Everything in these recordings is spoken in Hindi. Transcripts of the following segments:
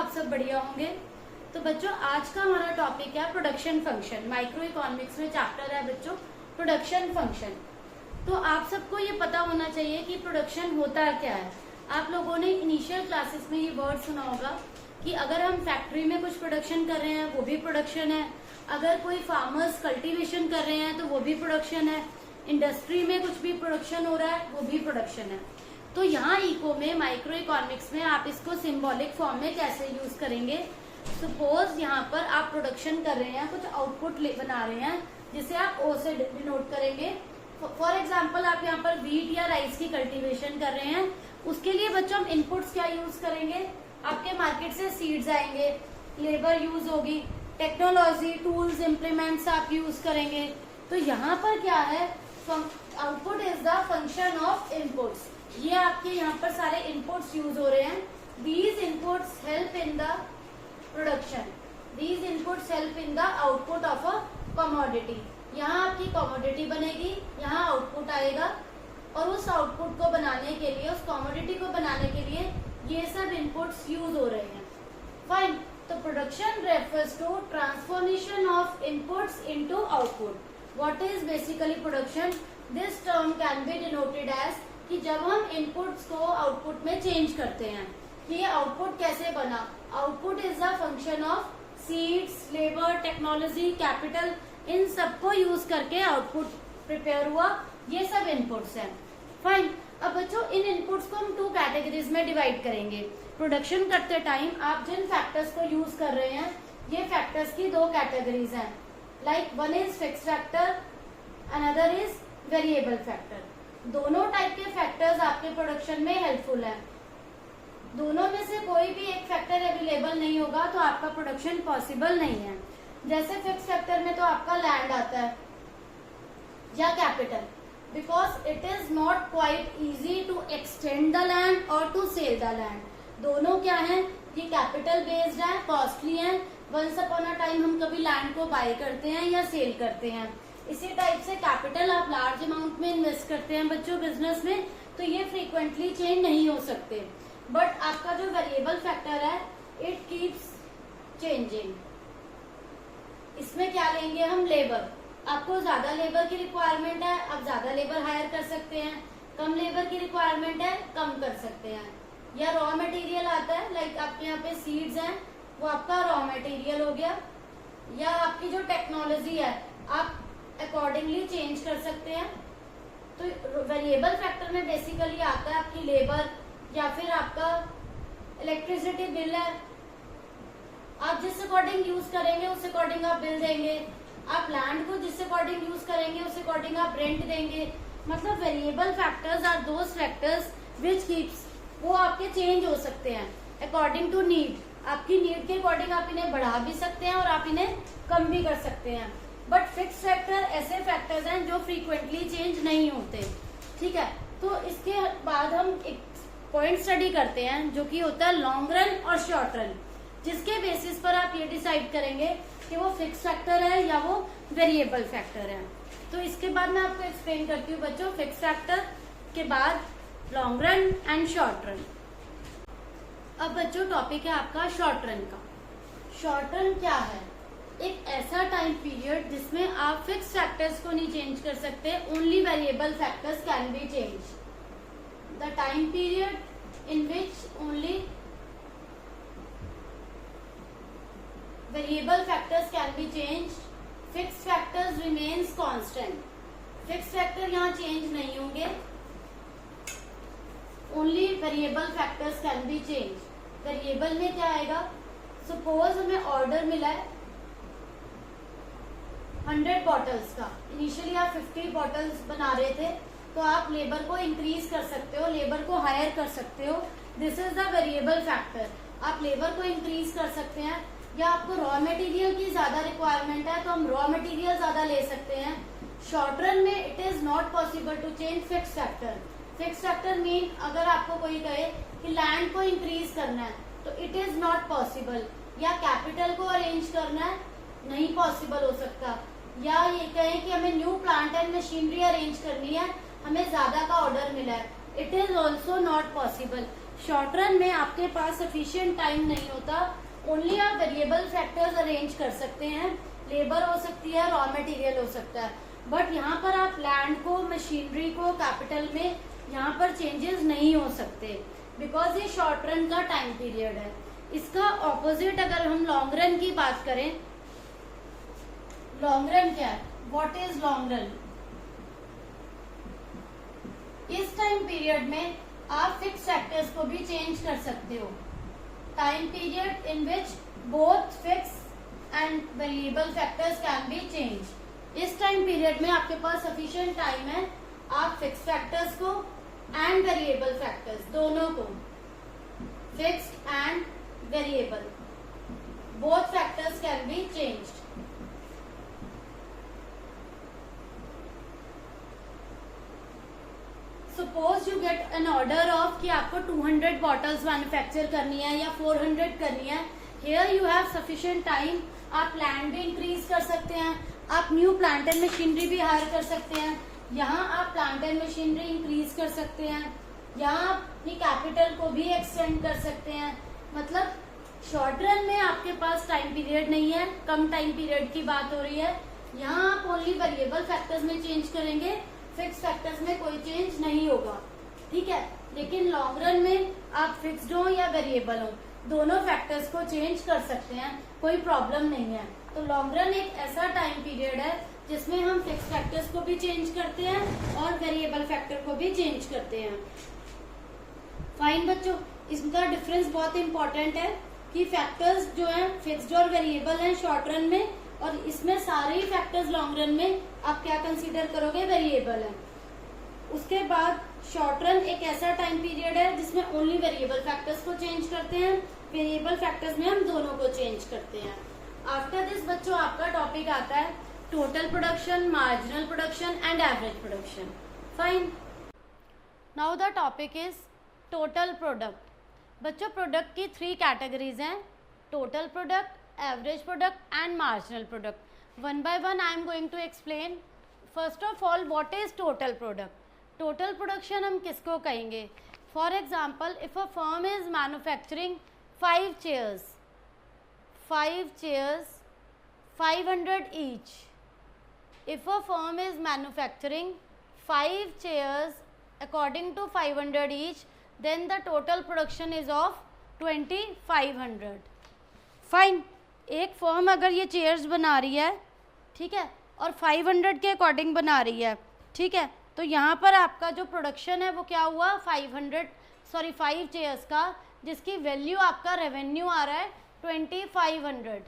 आप सब बढ़िया होंगे। तो बच्चों आज का हमारा टॉपिक है प्रोडक्शन फंक्शन। माइक्रो इकोनॉमिक्स में चैप्टर है बच्चों प्रोडक्शन फंक्शन। तो आप सबको ये पता होना चाहिए कि प्रोडक्शन होता क्या है। आप लोगों ने इनिशियल क्लासेस में ये वर्ड सुना होगा कि अगर हम फैक्ट्री में कुछ प्रोडक्शन कर रहे हैं वो भी प्रोडक्शन है, अगर कोई फार्मर्स कल्टीवेशन कर रहे हैं तो वो भी प्रोडक्शन है, इंडस्ट्री में कुछ भी प्रोडक्शन हो रहा है वो भी प्रोडक्शन है। तो यहाँ इको में माइक्रो इकोनॉमिक्स में आप इसको सिंबॉलिक फॉर्म में कैसे यूज करेंगे। सपोज यहाँ पर आप प्रोडक्शन कर रहे हैं, कुछ आउटपुट बना रहे हैं जिसे आप ओ से डिनोट करेंगे। फॉर एग्जाम्पल आप यहाँ पर व्हीट या राइस की कल्टीवेशन कर रहे हैं, उसके लिए बच्चों हम इनपुट्स क्या यूज करेंगे। आपके मार्केट से सीड्स आएंगे, लेबर यूज होगी, टेक्नोलॉजी टूल्स इम्प्लीमेंट्स आप यूज करेंगे। तो यहाँ पर क्या है, output is the function of inputs. ये आपके यहाँ पर सारे इनपुट्स यूज हो रहे हैं। These inputs help in the production, these inputs help in the output of a commodity. यहाँ आपकी कमोडिटी बनेगी, यहाँ आउटपुट आएगा और उस आउटपुट को बनाने के लिए, उस कमोडिटी को बनाने के लिए ये सब इनपुट्स यूज हो रहे हैं। फाइन। तो production refers to transformation of inputs into output. What is basically production? This term can be denoted as कि जब हम इनपुट्स को आउटपुट में चेंज करते हैं कि ये आउटपुट कैसे बना। Output is a function of seeds, labour, technology, capital, इन सबको यूज करके आउटपुट प्रिपेयर हुआ। ये सब इनपुट्स हैं। फाइन। अब बच्चों इन इनपुट्स को हम 2 कैटेगरीज में डिवाइड करेंगे। प्रोडक्शन करते टाइम आप जिन फैक्टर्स को यूज कर रहे हैं, ये फैक्टर्स की 2 कैटेगरीज हैं। Like one is fix factor, another is variable factor. दोनों टाइप के फैक्टर्स आपके प्रोडक्शन में हेल्पफुल है। दोनों में से कोई भी एक फैक्टर अवेलेबल नहीं होगा तो आपका प्रोडक्शन पॉसिबल नहीं है। जैसे फिक्स फैक्टर में तो आपका लैंड आता है या capital, because it is not quite easy to extend the land और टू सेल द लैंड। दोनों क्या है, ये कैपिटल बेस्ड है, कॉस्टली है। वंस अपॉन अ टाइम हम कभी लैंड को बाय करते हैं या सेल करते हैं। इसी टाइप से कैपिटल आप लार्ज अमाउंट में इन्वेस्ट करते हैं बच्चों बिजनेस में, तो ये फ्रीक्वेंटली चेंज नहीं हो सकते। बट आपका जो वेरिएबल फैक्टर है इट कीप्स चेंजिंग। इसमें क्या लेंगे हम, लेबर। आपको ज्यादा लेबर की रिक्वायरमेंट है, आप ज्यादा लेबर हायर कर सकते हैं। कम लेबर की रिक्वायरमेंट है, कम कर सकते हैं। या रॉ मटेरियल आता है, लाइक आपके यहाँ पे सीड्स हैं, वो आपका रॉ मटेरियल हो गया। या आपकी जो टेक्नोलॉजी है आप अकॉर्डिंगली चेंज कर सकते हैं। तो वेरिएबल फैक्टर में बेसिकली आता है आपकी लेबर, या फिर आपका इलेक्ट्रिसिटी बिल है। आप जिस अकॉर्डिंग यूज करेंगे उस अकॉर्डिंग आप बिल देंगे। आप लैंड को जिस अकॉर्डिंग यूज करेंगे उस अकॉर्डिंग आप रेंट देंगे। मतलब variable factors are those factors which keeps, वो आपके चेंज हो सकते हैं अकॉर्डिंग टू नीड। आपकी नीड के अकॉर्डिंग आप इन्हें बढ़ा भी सकते हैं और आप इन्हें कम भी कर सकते हैं। बट फिक्स फैक्टर ऐसे फैक्टर्स हैं जो फ्रीक्वेंटली चेंज नहीं होते। ठीक है। तो इसके बाद हम एक पॉइंट स्टडी करते हैं जो कि होता है लॉन्ग रन और शॉर्ट रन, जिसके बेसिस पर आप ये डिसाइड करेंगे कि वो फिक्स फैक्टर है या वो वेरिएबल फैक्टर है। तो इसके बाद मैं आपको एक्सप्लेन करती हूँ बच्चों, फिक्स फैक्टर के बाद long run and short run. अब बच्चों टॉपिक है आपका शॉर्ट रन का। शॉर्ट रन क्या है? एक ऐसा टाइम पीरियड जिसमें आप फिक्स फैक्टर्स को नहीं चेंज कर सकते, only variable factors can be change. The time period in which only variable factors can be change, fix factors remains constant. Fix factor यहाँ चेंज नहीं होंगे, only variable factors can be change. Variable में क्या आएगा, सपोज हमें ऑर्डर मिला है 100 बॉटल्स का। इनिशियली आप 50 बॉटल्स बना रहे थे, तो आप लेबर को इंक्रीज कर सकते हो, लेबर को हायर कर सकते हो। This is the variable factor. आप लेबर को इंक्रीज कर सकते हैं, या आपको रॉ मटेरियल की ज्यादा रिक्वायरमेंट है तो हम रॉ मटेरियल ज्यादा ले सकते हैं। शॉर्ट रन में it is not possible to change fix factor. Fix factor mean अगर आपको कोई कहे कि लैंड को इंक्रीज करना है तो इट इज नॉट पॉसिबल। या कैपिटल को अरेंज करना है, नहीं पॉसिबल हो सकता। या ये कहें कि हमें new plant and machinery arrange करनी है, हमें ज्यादा का ऑर्डर मिला है, it is also not possible. Short run में आपके पास सफिशिएंट टाइम नहीं होता, ओनली आप वेरिएबल फैक्टर्स अरेंज कर सकते हैं, लेबर हो सकती है, रॉ मटेरियल हो सकता है, बट यहाँ पर आप लैंड को, मशीनरी को, कैपिटल में यहाँ पर चेंजेस नहीं हो सकते, बिकॉज ये शॉर्ट रन का टाइम पीरियड है। इसका ऑपोजिट अगर हम लॉन्ग रन की बात करें, लॉन्ग रन क्या है, व्हाट इज लॉन्ग रन? इस टाइम पीरियड में आप फिक्स फैक्टर्स को भी चेंज कर सकते हो। Time period in which both fix and variable factors can be change. इस टाइम पीरियड में आपके पास सफिशिएंट टाइम है, आप फिक्स फैक्टर्स को एंड वेरिएबल फैक्टर्स दोनों को, fixed and variable, both factors can be changed. Suppose you get an order of कि आपको 200 बॉटल्स मैन्युफैक्चर करनी है या 400 करनी है। Here you have sufficient time, आप लैंड भी इंक्रीज कर सकते हैं, आप न्यू प्लांट एंड मशीनरी भी हायर कर सकते हैं, यहाँ आप प्लांट एंड मशीनरी इंक्रीज कर सकते हैं, यहाँ आप अपनी कैपिटल को भी एक्सटेंड कर सकते हैं। मतलब शॉर्ट रन में आपके पास टाइम पीरियड नहीं है, कम टाइम पीरियड की बात हो रही है, यहाँ आप ओनली वेरिएबल फैक्टर्स में चेंज करेंगे, फिक्स फैक्टर्स में कोई चेंज नहीं होगा, ठीक है। लेकिन लॉन्ग रन में आप फिक्स्ड हो या वेरिएबल हो, दोनों फैक्टर्स को चेंज कर सकते हैं, कोई प्रॉब्लम नहीं है। तो लॉन्ग रन एक ऐसा टाइम पीरियड है जिसमें हम फिक्स फैक्टर्स को भी चेंज करते हैं और वेरिएबल फैक्टर को भी चेंज करते हैं। फाइन बच्चों, इसका डिफरेंस बहुत इंपॉर्टेंट है कि फैक्टर्स जो है फिक्स्ड और वेरिएबल हैं शॉर्ट रन में, और इसमें सारे ही फैक्टर्स लॉन्ग रन में आप क्या कंसीडर करोगे, वेरिएबल है। उसके बाद शॉर्ट रन एक ऐसा टाइम पीरियड है जिसमें ओनली वेरिएबल फैक्टर्स को चेंज करते हैं, वेरिएबल फैक्टर्स में हम दोनों को चेंज करते हैं। आफ्टर दिस बच्चों आपका टॉपिक आता है total production, marginal production and average production. Fine, now the topic is total product. बच्चों प्रोडक्ट की 3 कैटेगरीज हैं, total product, average product and marginal product. One by one I am going to explain. First of all, what is total product? Total production हम किसको कहेंगे? For example, if a firm is manufacturing 5 chairs 500 each. If a firm is manufacturing 5 chairs according to 500 each, then the total production is of 2500. Fine, एक फर्म अगर ये चेयर्स बना रही है, ठीक है, और 500 के अकॉर्डिंग बना रही है, ठीक है, तो यहाँ पर आपका जो प्रोडक्शन है वो क्या हुआ, 5 चेयर्स का, जिसकी वैल्यू आपका रेवेन्यू आ रहा है 2500।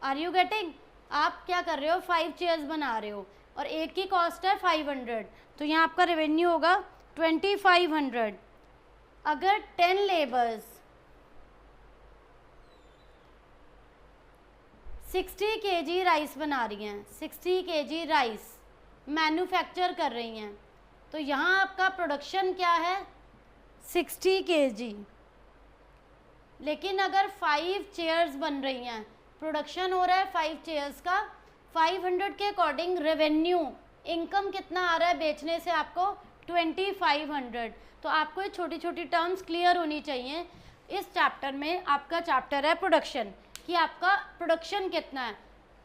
Are you getting? आप क्या कर रहे हो, 5 चेयर्स बना रहे हो और एक की कॉस्ट है 500, तो यहाँ आपका रेवेन्यू होगा 2500। अगर 10 लेबर्स 60 kg राइस बना रही हैं, 60 kg राइस मैन्युफैक्चर कर रही हैं, तो यहाँ आपका प्रोडक्शन क्या है, 60 kg। लेकिन अगर 5 चेयर्स बन रही हैं, प्रोडक्शन हो रहा है 5 चेयर्स का, 500 के अकॉर्डिंग रेवेन्यू, इनकम कितना आ रहा है बेचने से आपको, 2500। तो आपको ये छोटी छोटी टर्म्स क्लियर होनी चाहिए। इस चैप्टर में आपका चैप्टर है प्रोडक्शन, कि आपका प्रोडक्शन कितना है।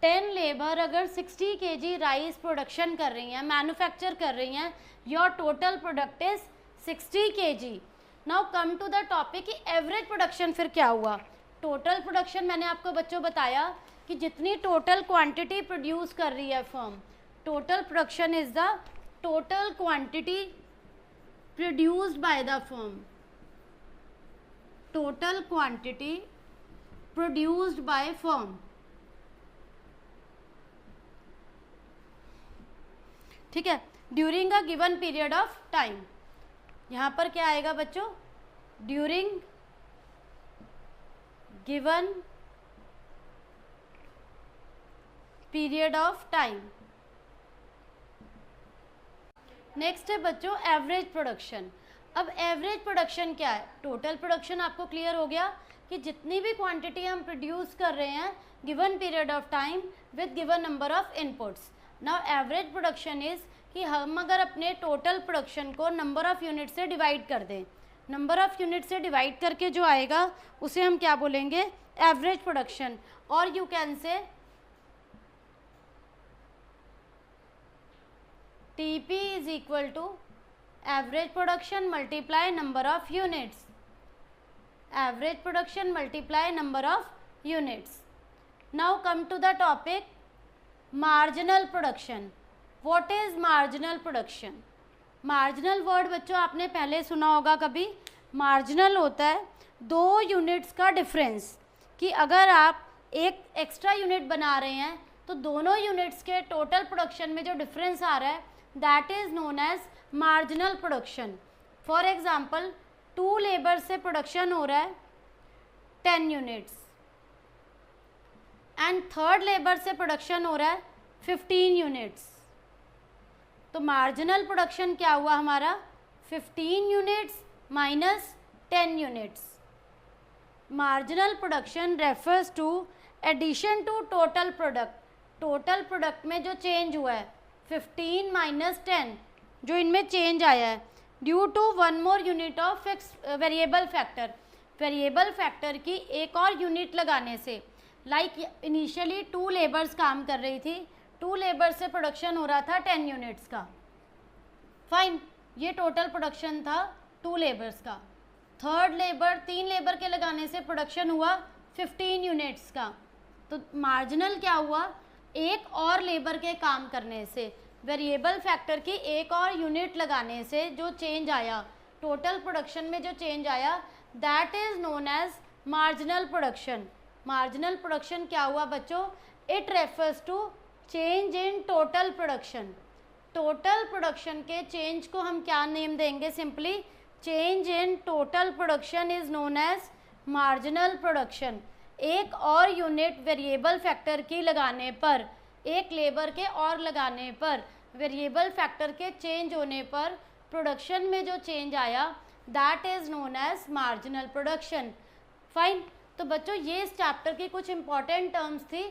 10 लेबर अगर 60 kg राइस प्रोडक्शन कर रही हैं, मैन्युफैक्चर कर रही हैं, your total product is 60 kg। Now come to the topic कि एवरेज प्रोडक्शन फिर क्या हुआ। टोटल प्रोडक्शन मैंने आपको बच्चों बताया कि जितनी टोटल क्वांटिटी प्रोड्यूस कर रही है firm, total production is the total quantity produced by the firm, total quantity produced by firm, ठीक है, during a given period of time. यहाँ पर क्या आएगा बच्चों, during given period of time. Next है बच्चों एवरेज प्रोडक्शन। अब एवरेज प्रोडक्शन क्या है, टोटल प्रोडक्शन आपको क्लियर हो गया कि जितनी भी क्वांटिटी हम प्रोड्यूस कर रहे हैं given period of time with given number of inputs. Now average production is कि हम अगर अपने टोटल प्रोडक्शन को नंबर ऑफ यूनिट से डिवाइड कर दें, नंबर ऑफ यूनिट से डिवाइड करके जो आएगा उसे हम क्या बोलेंगे, एवरेज प्रोडक्शन। और you can say TP is equal to average production multiply number of units, average production multiply number of units. Now come to the topic marginal production. What is marginal production? Marginal word बच्चों आपने पहले सुना होगा कभी। मार्जिनल होता है 2 यूनिट्स का डिफरेंस, कि अगर आप एक एक्स्ट्रा यूनिट बना रहे हैं तो दोनों यूनिट्स के टोटल प्रोडक्शन में जो डिफरेंस आ रहा है that is known as marginal production. For example 2 labour से प्रोडक्शन हो रहा है 10 यूनिट्स एंड 3rd लेबर से प्रोडक्शन हो रहा है 15 यूनिट्स। तो मार्जिनल प्रोडक्शन क्या हुआ हमारा, 15 units minus 10 units. Marginal production refers to addition to total product. Total product में जो चेंज हुआ है 15 माइनस 10, जो इनमें चेंज आया है due to 1 more unit of fix variable factor. Variable factor की एक और यूनिट लगाने से, लाइक इनिशियली 2 लेबर्स काम कर रही थी, 2 लेबर से प्रोडक्शन हो रहा था 10 यूनिट्स का, फाइन, ये टोटल प्रोडक्शन था 2 लेबर्स का। 3 लेबर के लगाने से प्रोडक्शन हुआ 15 यूनिट्स का। तो मार्जिनल क्या हुआ, एक और लेबर के काम करने से, वेरिएबल फैक्टर की एक और यूनिट लगाने से जो चेंज आया, टोटल प्रोडक्शन में जो चेंज आया that is known as marginal production. Marginal production क्या हुआ बच्चों, it refers to change in total production. Total production के चेंज को हम क्या नेम देंगे, simply change in total production is known as marginal production. एक और यूनिट वेरिएबल फैक्टर की लगाने पर, एक लेबर के और लगाने पर, वेरिएबल फैक्टर के चेंज होने पर प्रोडक्शन में जो चेंज आया that is known as marginal production, fine. तो बच्चों ये इस चैप्टर की कुछ इंपॉर्टेंट टर्म्स थी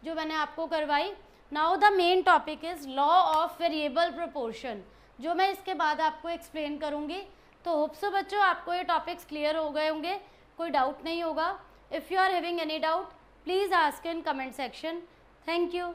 जो मैंने आपको करवाई। Now the main topic is law of variable proportion, जो मैं इसके बाद आपको एक्सप्लेन करूंगी। तो होप सो बच्चों आपको ये टॉपिक्स क्लियर हो गए होंगे, कोई डाउट नहीं होगा। If you are having any doubt please ask in comment section. Thank you.